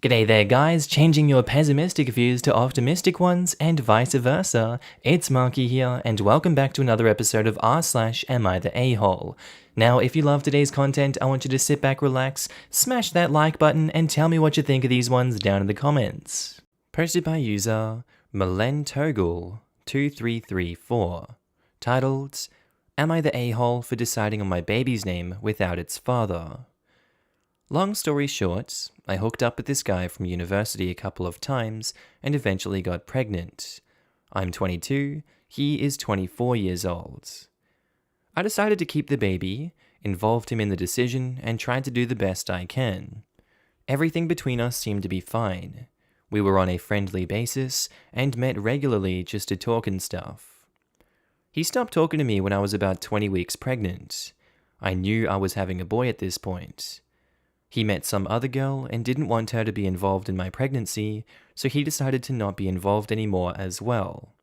G'day there guys, changing your pessimistic views to optimistic ones and vice versa. It's Markee here and welcome back to another episode of r/AmiTheA. Now if you love today's content, I want you to sit back, relax, smash that like button and tell me what you think of these ones down in the comments. Posted by user Malentogul2334, titled, Am I the a-hole for deciding on my baby's name without its father? Long story short, I hooked up with this guy from university a couple of times and eventually got pregnant. I'm 22, he is 24 years old. I decided to keep the baby, involved him in the decision, and tried to do the best I can. Everything between us seemed to be fine. We were on a friendly basis and met regularly just to talk and stuff. He stopped talking to me when I was about 20 weeks pregnant. I knew I was having a boy at this point. He met some other girl and didn't want her to be involved in my pregnancy, so he decided to not be involved anymore as well.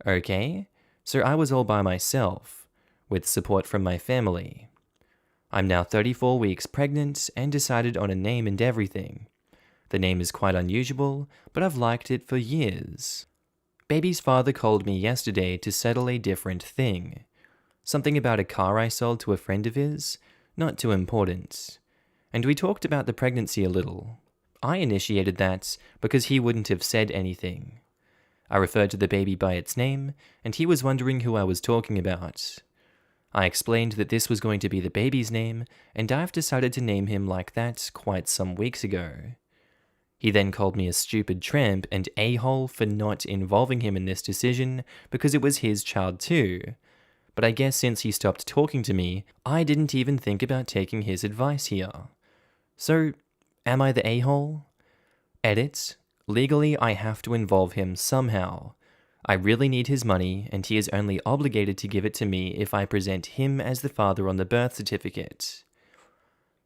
Okay, so I was all by myself, with support from my family. I'm now 34 weeks pregnant and decided on a name and everything. The name is quite unusual, but I've liked it for years. Baby's father called me yesterday to settle a different thing. Something about a car I sold to a friend of his, not too important. And we talked about the pregnancy a little. I initiated that because he wouldn't have said anything. I referred to the baby by its name, and he was wondering who I was talking about. I explained that this was going to be the baby's name, and I've decided to name him like that quite some weeks ago. He then called me a stupid tramp and a-hole for not involving him in this decision because it was his child too. But I guess since he stopped talking to me, I didn't even think about taking his advice here. So, am I the a-hole? Edit. Legally, I have to involve him somehow. I really need his money, and he is only obligated to give it to me if I present him as the father on the birth certificate.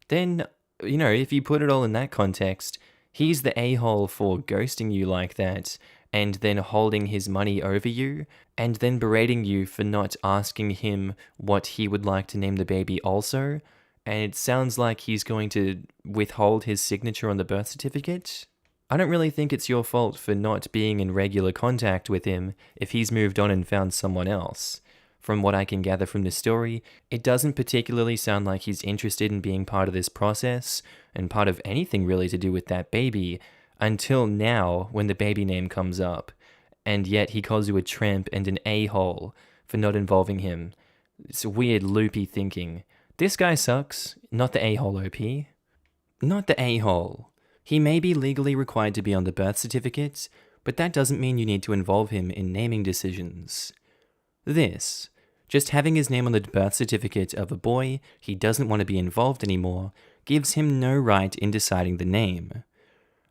Then, if you put it all in that context, he's the a-hole for ghosting you like that, and then holding his money over you, and then berating you for not asking him what he would like to name the baby also. And it sounds like he's going to withhold his signature on the birth certificate. I don't really think it's your fault for not being in regular contact with him if he's moved on and found someone else. From what I can gather from this story, it doesn't particularly sound like he's interested in being part of this process, and part of anything really to do with that baby, until now when the baby name comes up. And yet he calls you a tramp and an a-hole for not involving him. It's weird loopy thinking. This guy sucks, not the a-hole OP. Not the a-hole. He may be legally required to be on the birth certificate, but that doesn't mean you need to involve him in naming decisions. Just having his name on the birth certificate of a boy he doesn't want to be involved anymore, gives him no right in deciding the name.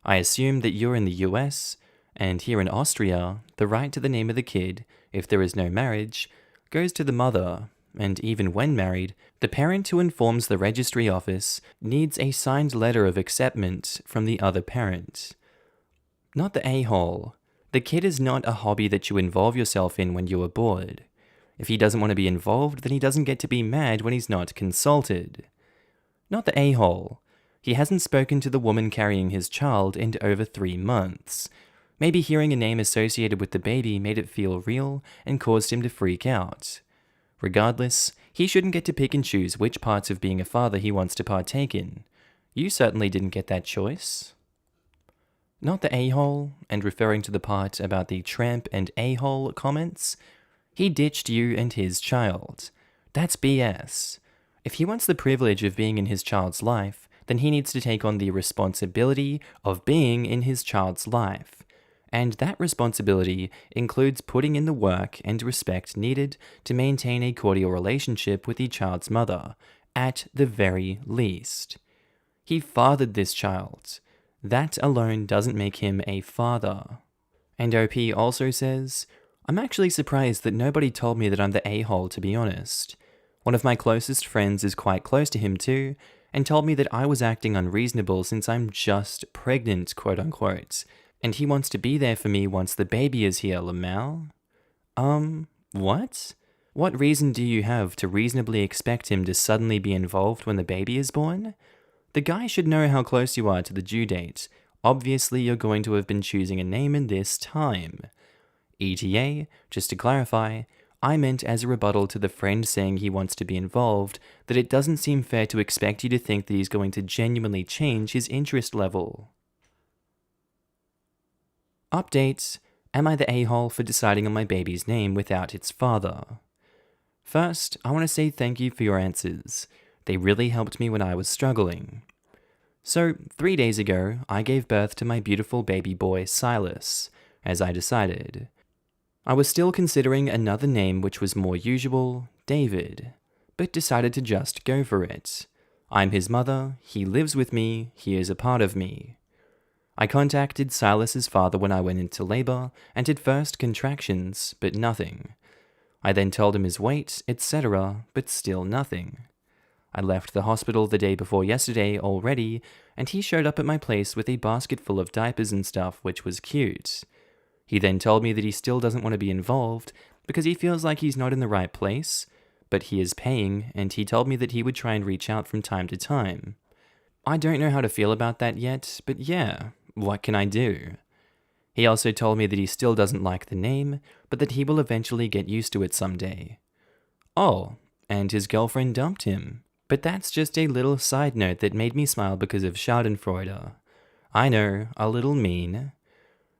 I assume that you're in the US, and here in Austria, the right to the name of the kid, if there is no marriage, goes to the mother. And even when married, the parent who informs the registry office needs a signed letter of acceptance from the other parent. Not the a-hole. The kid is not a hobby that you involve yourself in when you are bored. If he doesn't want to be involved, then he doesn't get to be mad when he's not consulted. Not the a-hole. He hasn't spoken to the woman carrying his child in over 3 months. Maybe hearing a name associated with the baby made it feel real and caused him to freak out. Regardless, he shouldn't get to pick and choose which parts of being a father he wants to partake in. You certainly didn't get that choice. Not the a-hole, and referring to the part about the tramp and a-hole comments, he ditched you and his child. That's BS. If he wants the privilege of being in his child's life, then he needs to take on the responsibility of being in his child's life. And that responsibility includes putting in the work and respect needed to maintain a cordial relationship with the child's mother, at the very least. He fathered this child. That alone doesn't make him a father. And OP also says, I'm actually surprised that nobody told me that I'm the a-hole, to be honest. One of my closest friends is quite close to him too, and told me that I was acting unreasonable since I'm just pregnant, quote unquote. And he wants to be there for me once the baby is here, Lamal. What? What reason do you have to reasonably expect him to suddenly be involved when the baby is born? The guy should know how close you are to the due date. obviously you're going to have been choosing a name in this time. ETA, just to clarify, I meant as a rebuttal to the friend saying he wants to be involved, that it doesn't seem fair to expect you to think that he's going to genuinely change his interest level. Updates. Am I the a-hole for deciding on my baby's name without its father? First, I want to say thank you for your answers. They really helped me when I was struggling. So, 3 days ago, I gave birth to my beautiful baby boy, Silas, as I decided. I was still considering another name which was more usual, David, but decided to just go for it. I'm his mother, he lives with me, he is a part of me. I contacted Silas's father when I went into labor and did first contractions, but nothing. I then told him his weight, etc., but still nothing. I left the hospital the day before yesterday already, and he showed up at my place with a basket full of diapers and stuff, which was cute. He then told me that he still doesn't want to be involved because he feels like he's not in the right place, but he is paying, and he told me that he would try and reach out from time to time. I don't know how to feel about that yet, but yeah, what can I do? He also told me that he still doesn't like the name, but that he will eventually get used to it someday. Oh, and his girlfriend dumped him. But that's just a little side note that made me smile because of Schadenfreude. I know, a little mean.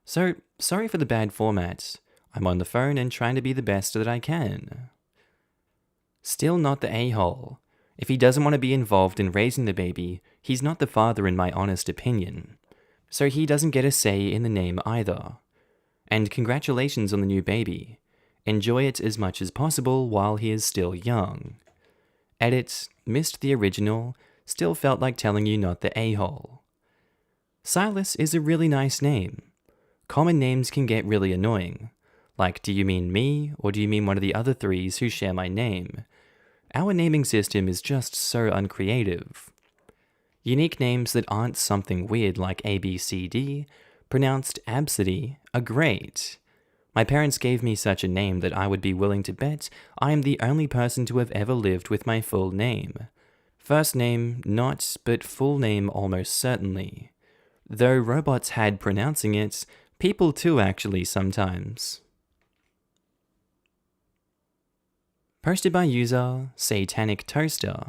So, sorry for the bad format. I'm on the phone and trying to be the best that I can. Still not the a-hole. If he doesn't want to be involved in raising the baby, he's not the father in my honest opinion. So he doesn't get a say in the name either. And congratulations on the new baby. Enjoy it as much as possible while he is still young. Edit, missed the original, still felt like telling you not the a-hole. Silas is a really nice name. Common names can get really annoying. Like, do you mean me, or do you mean one of the other threes who share my name? Our naming system is just so uncreative. Unique names that aren't something weird like ABCD, pronounced ABCD, are great. My parents gave me such a name that I would be willing to bet I am the only person to have ever lived with my full name. First name, not, but full name almost certainly. Though robots had pronouncing it, people too actually sometimes. Posted by user Satanic Toaster.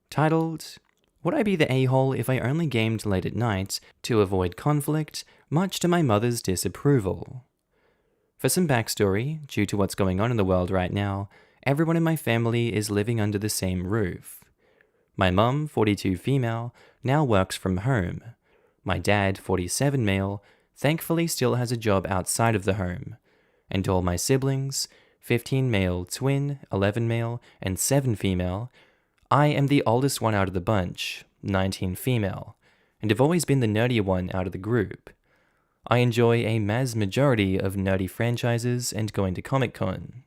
Titled, Would I be the a-hole if I only gamed late at night to avoid conflict, much to my mother's disapproval? For some backstory, due to what's going on in the world right now, everyone in my family is living under the same roof. My mum, 42 female, now works from home. My dad, 47 male, thankfully still has a job outside of the home. And all my siblings, 15 male twin, 11 male, and 7 female, I am the oldest one out of the bunch, 19 female, and have always been the nerdier one out of the group. I enjoy a mass majority of nerdy franchises and going to Comic-Con.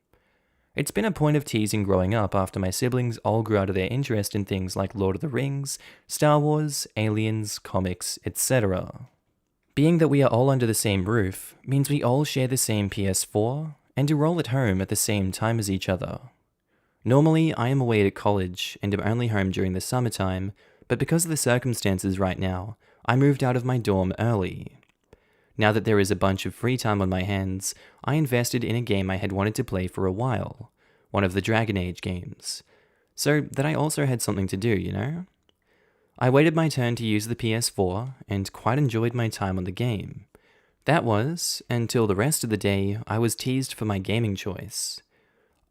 It's been a point of teasing growing up after my siblings all grew out of their interest in things like Lord of the Rings, Star Wars, Aliens, comics, etc. Being that we are all under the same roof means we all share the same PS4 and are all at home at the same time as each other. Normally, I am away at college and am only home during the summertime, but because of the circumstances right now, I moved out of my dorm early. Now that there is a bunch of free time on my hands, I invested in a game I had wanted to play for a while, one of the Dragon Age games, so that I also had something to do, you know? I waited my turn to use the PS4 and quite enjoyed my time on the game. That was, until the rest of the day, I was teased for my gaming choice.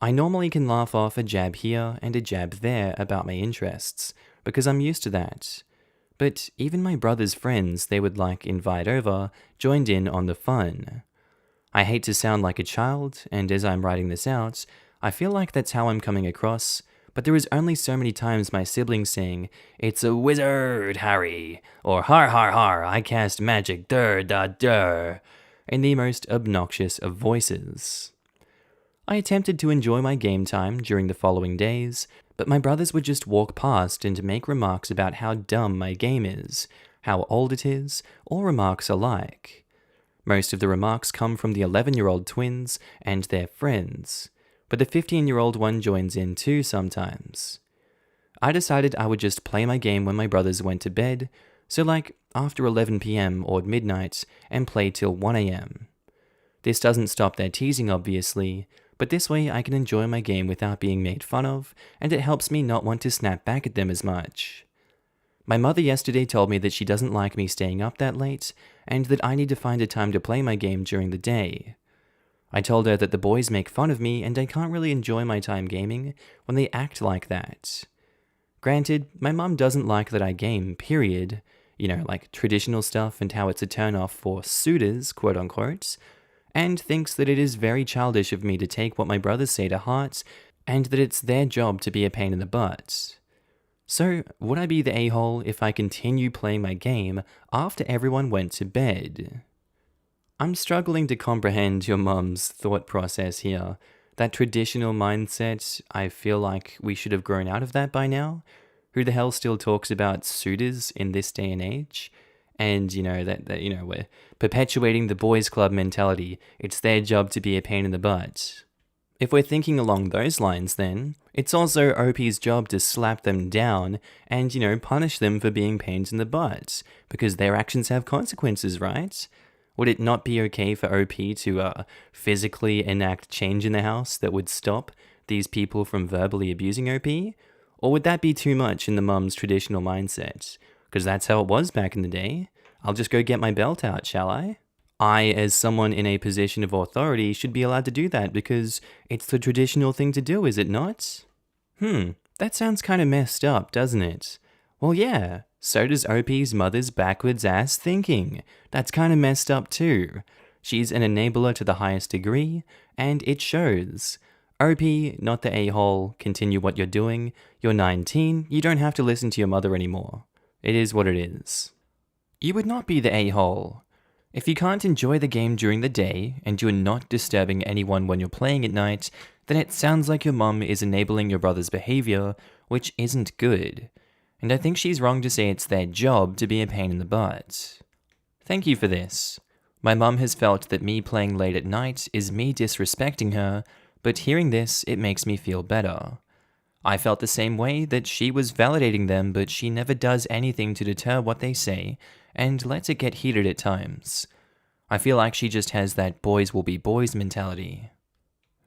I normally can laugh off a jab here and a jab there about my interests, because I'm used to that. But even my brother's friends they would invite over joined in on the fun. I hate to sound like a child, and as I'm writing this out, I feel like that's how I'm coming across, but there is only so many times my siblings saying, "It's a wizard, Harry," or "Har har har, I cast magic, dur da dur," in the most obnoxious of voices. I attempted to enjoy my game time during the following days, but my brothers would just walk past and make remarks about how dumb my game is, how old it is, or remarks alike. Most of the remarks come from the 11-year-old twins and their friends, but the 15-year-old one joins in too sometimes. I decided I would just play my game when my brothers went to bed, So like after 11 PM or midnight and play till 1 AM. This doesn't stop their teasing obviously, but this way I can enjoy my game without being made fun of, and it helps me not want to snap back at them as much. My mother yesterday told me that she doesn't like me staying up that late, and that I need to find a time to play my game during the day. I told her that the boys make fun of me and I can't really enjoy my time gaming when they act like that. Granted, my mum doesn't like that I game, period. You know, like traditional stuff and how it's a turn-off for suitors, quote-unquote, and thinks that it is very childish of me to take what my brothers say to heart, and that it's their job to be a pain in the butt. So, would I be the a-hole if I continue playing my game after everyone went to bed? I'm struggling to comprehend your mum's thought process here. That traditional mindset, I feel like we should have grown out of that by now. Who the hell still talks about suitors in this day and age? And, we're perpetuating the boys club mentality. It's their job to be a pain in the butt. If we're thinking along those lines then, it's also OP's job to slap them down and, punish them for being pains in the butt, because their actions have consequences, right? Would it not be okay for OP to physically enact change in the house that would stop these people from verbally abusing OP? Or would that be too much in the mum's traditional mindset? Because that's how it was back in the day. I'll just go get my belt out, shall I? I, as someone in a position of authority, should be allowed to do that because it's the traditional thing to do, is it not? That sounds kind of messed up, doesn't it? Well, yeah, so does OP's mother's backwards ass thinking. That's kind of messed up too. She's an enabler to the highest degree, and it shows. OP, not the a-hole, continue what you're doing. You're 19, you don't have to listen to your mother anymore. It is what it is. You would not be the a-hole. If you can't enjoy the game during the day, and you're not disturbing anyone when you're playing at night, then it sounds like your mum is enabling your brother's behavior, which isn't good. And I think she's wrong to say it's their job to be a pain in the butt. Thank you for this. My mum has felt that me playing late at night is me disrespecting her, but hearing this, it makes me feel better. I felt the same way, that she was validating them, but she never does anything to deter what they say, and lets it get heated at times. I feel like she just has that boys will be boys mentality.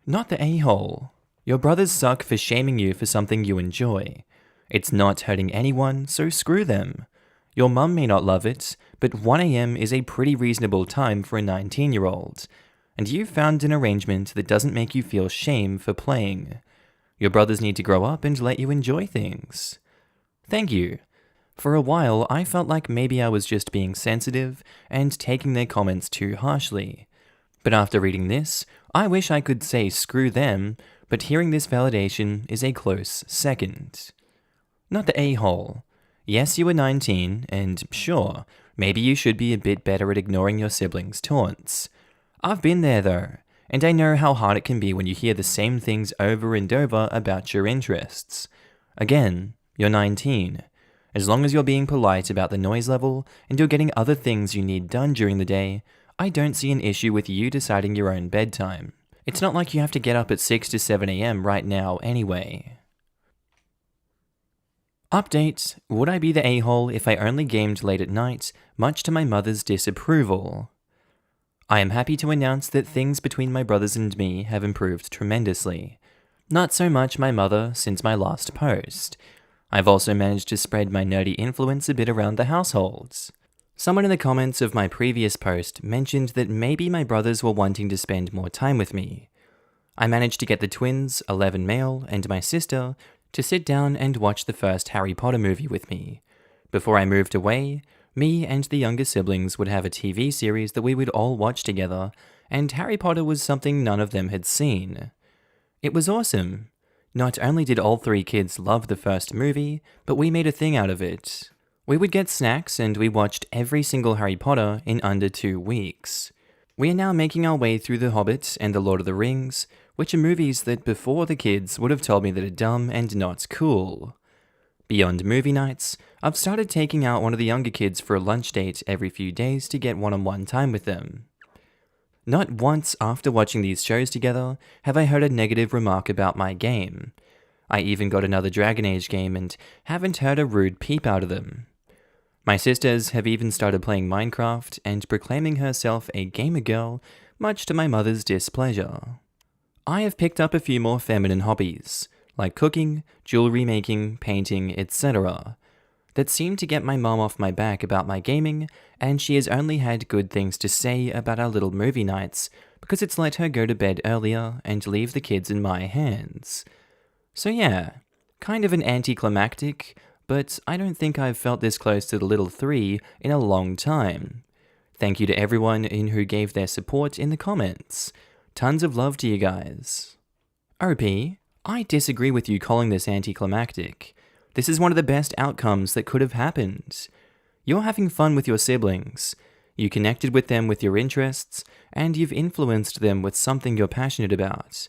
Not the a-hole. Your brothers suck for shaming you for something you enjoy. It's not hurting anyone, so screw them. Your mum may not love it, but 1 AM is a pretty reasonable time for a 19-year-old, and you've found an arrangement that doesn't make you feel shame for playing. Your brothers need to grow up and let you enjoy things. Thank you. For a while, I felt like maybe I was just being sensitive and taking their comments too harshly. But after reading this, I wish I could say screw them, but hearing this validation is a close second. Not the a-hole. Yes, you were 19, and sure, maybe you should be a bit better at ignoring your siblings' taunts. I've been there though, and I know how hard it can be when you hear the same things over and over about your interests. Again, you're 19. As long as you're being polite about the noise level and you're getting other things you need done during the day, I don't see an issue with you deciding your own bedtime. It's not like you have to get up at 6 to 7 AM right now anyway. Update: would I be the a-hole if I only gamed late at night, much to my mother's disapproval? I am happy to announce that things between my brothers and me have improved tremendously. Not so much my mother since my last post. I've also managed to spread my nerdy influence a bit around the households. Someone in the comments of my previous post mentioned that maybe my brothers were wanting to spend more time with me. I managed to get the twins, 11 male, and my sister to sit down and watch the first Harry Potter movie with me. Before I moved away, me and the younger siblings would have a TV series that we would all watch together, and Harry Potter was something none of them had seen. It was awesome. Not only did all 3 kids love the first movie, but we made a thing out of it. We would get snacks and we watched every single Harry Potter in under 2 weeks. We are now making our way through The Hobbit and The Lord of the Rings, which are movies that before the kids would have told me that are dumb and not cool. Beyond movie nights, I've started taking out one of the younger kids for a lunch date every few days to get one-on-one time with them. Not once after watching these shows together have I heard a negative remark about my game. I even got another Dragon Age game and haven't heard a rude peep out of them. My sisters have even started playing Minecraft and proclaiming herself a gamer girl, much to my mother's displeasure. I have picked up a few more feminine hobbies, like cooking, jewelry making, painting, etc., that seem to get my mom off my back about my gaming, and she has only had good things to say about our little movie nights because it's let her go to bed earlier and leave the kids in my hands. So yeah, kind of an anticlimactic, but I don't think I've felt this close to the little three in a long time. Thank you to everyone who gave their support in the comments. Tons of love to you guys. OP, I disagree with you calling this anticlimactic. This is one of the best outcomes that could have happened. You're having fun with your siblings. You connected with them with your interests, and you've influenced them with something you're passionate about.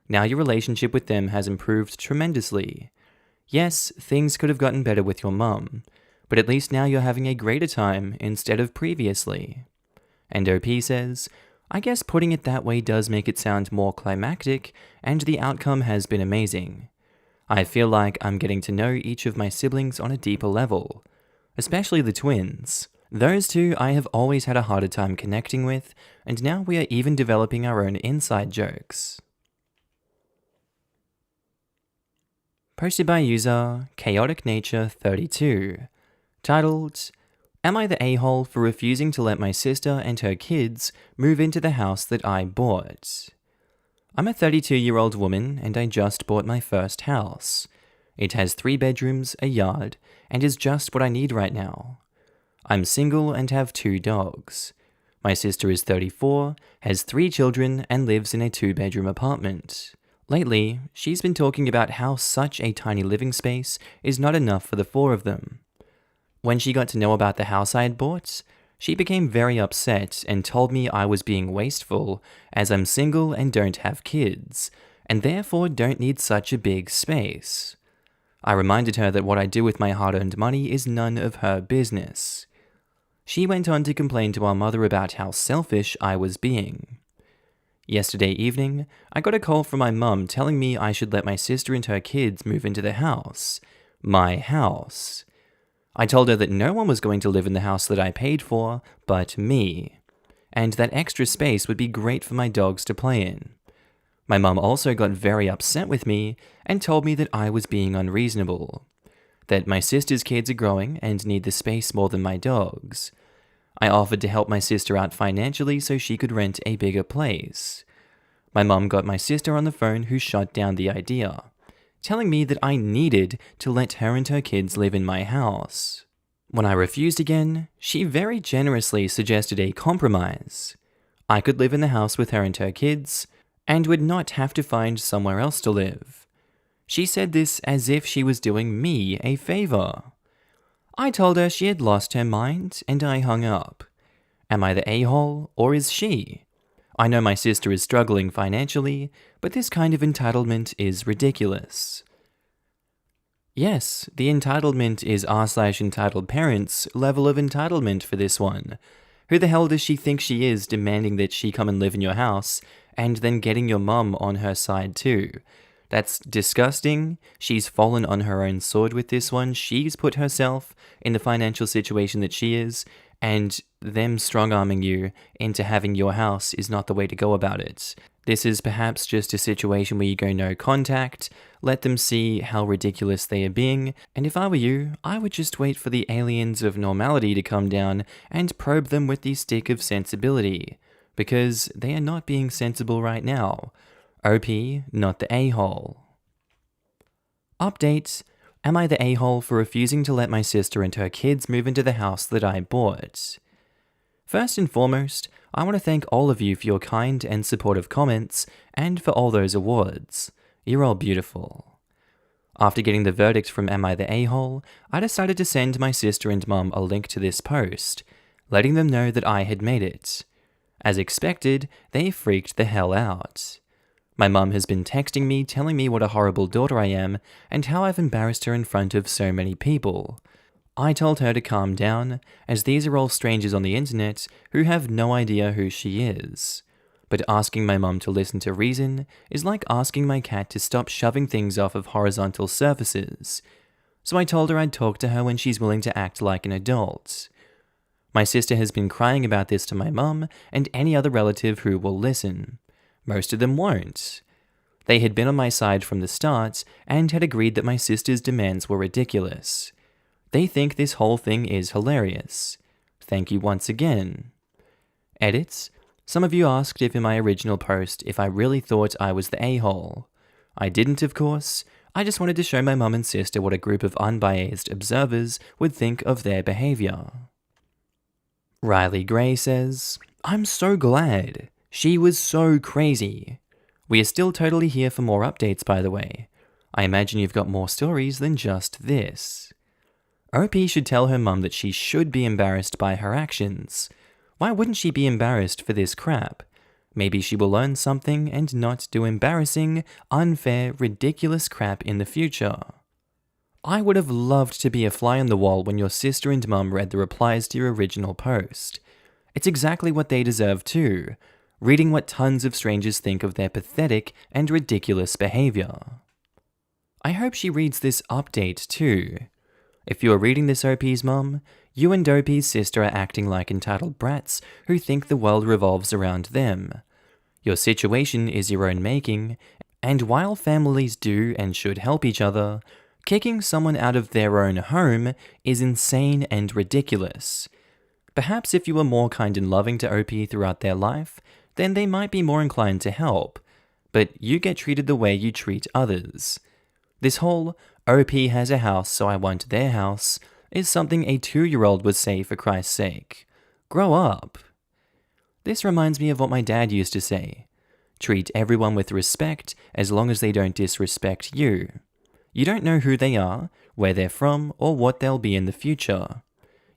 Now your relationship with them has improved tremendously. Yes, things could have gotten better with your mum, but at least now you're having a greater time instead of previously. And OP says, I guess putting it that way does make it sound more climactic, and the outcome has been amazing. I feel like I'm getting to know each of my siblings on a deeper level, especially the twins. Those two I have always had a harder time connecting with, and now we are even developing our own inside jokes. Posted by user ChaoticNature32, titled, Am I the a-hole for refusing to let my sister and her kids move into the house that I bought? I'm a 32-year-old woman and I just bought my first house. It has 3 bedrooms, a yard, and is just what I need right now. I'm single and have 2 dogs. My sister is 34, has 3 children, and lives in a 2-bedroom apartment. Lately, she's been talking about how such a tiny living space is not enough for the 4 of them. When she got to know about the house I had bought, she became very upset and told me I was being wasteful as I'm single and don't have kids, and therefore don't need such a big space. I reminded her that what I do with my hard-earned money is none of her business. She went on to complain to our mother about how selfish I was being. Yesterday evening, I got a call from my mum telling me I should let my sister and her kids move into the house. My house. I told her that no one was going to live in the house that I paid for, but me, and that extra space would be great for my dogs to play in. My mum also got very upset with me and told me that I was being unreasonable, that my sister's kids are growing and need the space more than my dogs. I offered to help my sister out financially so she could rent a bigger place. My mum got my sister on the phone who shut down the idea, telling me that I needed to let her and her kids live in my house. When I refused again, she very generously suggested a compromise. I could live in the house with her and her kids, and would not have to find somewhere else to live. She said this as if she was doing me a favor. I told her she had lost her mind, and I hung up. Am I the a-hole, or is she? I know my sister is struggling financially, but this kind of entitlement is ridiculous. Yes, the entitlement is r/entitled parents level of entitlement for this one. Who the hell does she think she is demanding that she come and live in your house, and then getting your mum on her side too? That's disgusting. She's fallen on her own sword with this one. She's put herself in the financial situation that she is, and them strong-arming you into having your house is not the way to go about it. This is perhaps just a situation where you go no contact, let them see how ridiculous they are being, and if I were you, I would just wait for the aliens of normality to come down and probe them with the stick of sensibility, because they are not being sensible right now. OP, not the a-hole. Update. Am I the a-hole for refusing to let my sister and her kids move into the house that I bought? First and foremost, I want to thank all of you for your kind and supportive comments, and for all those awards. You're all beautiful. After getting the verdict from Am I the a-hole, I decided to send my sister and mum a link to this post, letting them know that I had made it. As expected, they freaked the hell out. My mum has been texting me telling me what a horrible daughter I am and how I've embarrassed her in front of so many people. I told her to calm down, as these are all strangers on the internet who have no idea who she is. But asking my mum to listen to reason is like asking my cat to stop shoving things off of horizontal surfaces. So I told her I'd talk to her when she's willing to act like an adult. My sister has been crying about this to my mum and any other relative who will listen. Most of them won't. They had been on my side from the start and had agreed that my sister's demands were ridiculous. They think this whole thing is hilarious. Thank you once again. Edits. Some of you asked if in my original post if I really thought I was the a-hole. I didn't, of course. I just wanted to show my mum and sister what a group of unbiased observers would think of their behavior. Riley Gray says, I'm so glad. She was so crazy. We are still totally here for more updates, by the way. I imagine you've got more stories than just this. OP should tell her mum that she should be embarrassed by her actions. Why wouldn't she be embarrassed for this crap? Maybe she will learn something and not do embarrassing, unfair, ridiculous crap in the future. I would have loved to be a fly on the wall when your sister and mum read the replies to your original post. It's exactly what they deserve too, reading what tons of strangers think of their pathetic and ridiculous behavior. I hope she reads this update too. If you are reading this OP's mum, you and OP's sister are acting like entitled brats who think the world revolves around them. Your situation is your own making, and while families do and should help each other, kicking someone out of their own home is insane and ridiculous. Perhaps if you were more kind and loving to OP throughout their life, then they might be more inclined to help, but you get treated the way you treat others. This whole OP has a house so I want their house is something a 2-year-old would say for Christ's sake. Grow up. This reminds me of what my dad used to say. Treat everyone with respect as long as they don't disrespect you. You don't know who they are, where they're from, or what they'll be in the future.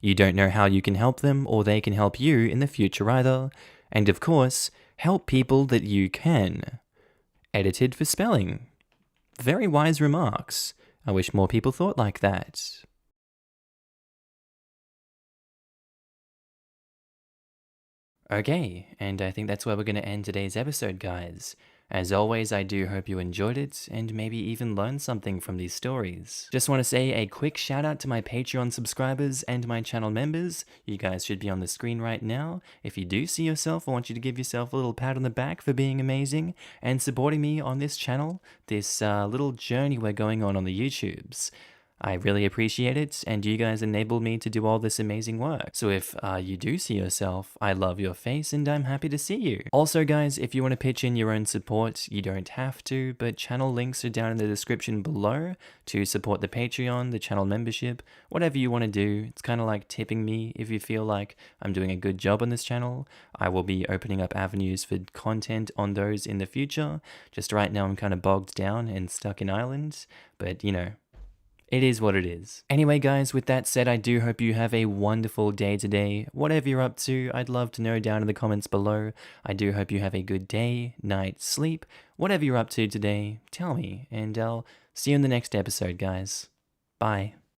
You don't know how you can help them or they can help you in the future either. And of course, help people that you can. Edited for spelling. Very wise remarks. I wish more people thought like that. Okay, and I think that's where we're going to end today's episode, guys. As always, I do hope you enjoyed it, and maybe even learned something from these stories. Just want to say a quick shout out to my Patreon subscribers and my channel members. You guys should be on the screen right now. If you do see yourself, I want you to give yourself a little pat on the back for being amazing and supporting me on this channel, this little journey we're going on the YouTubes. I really appreciate it, and you guys enabled me to do all this amazing work. So if you do see yourself, I love your face and I'm happy to see you. Also guys, if you want to pitch in your own support, you don't have to, but channel links are down in the description below to support the Patreon, the channel membership, whatever you want to do. It's kind of like tipping me if you feel like I'm doing a good job on this channel. I will be opening up avenues for content on those in the future. Just right now I'm kind of bogged down and stuck in Ireland, but you know, it is what it is. Anyway guys, with that said, I do hope you have a wonderful day today. Whatever you're up to, I'd love to know down in the comments below. I do hope you have a good day, night, sleep. Whatever you're up to today, tell me, and I'll see you in the next episode, guys. Bye.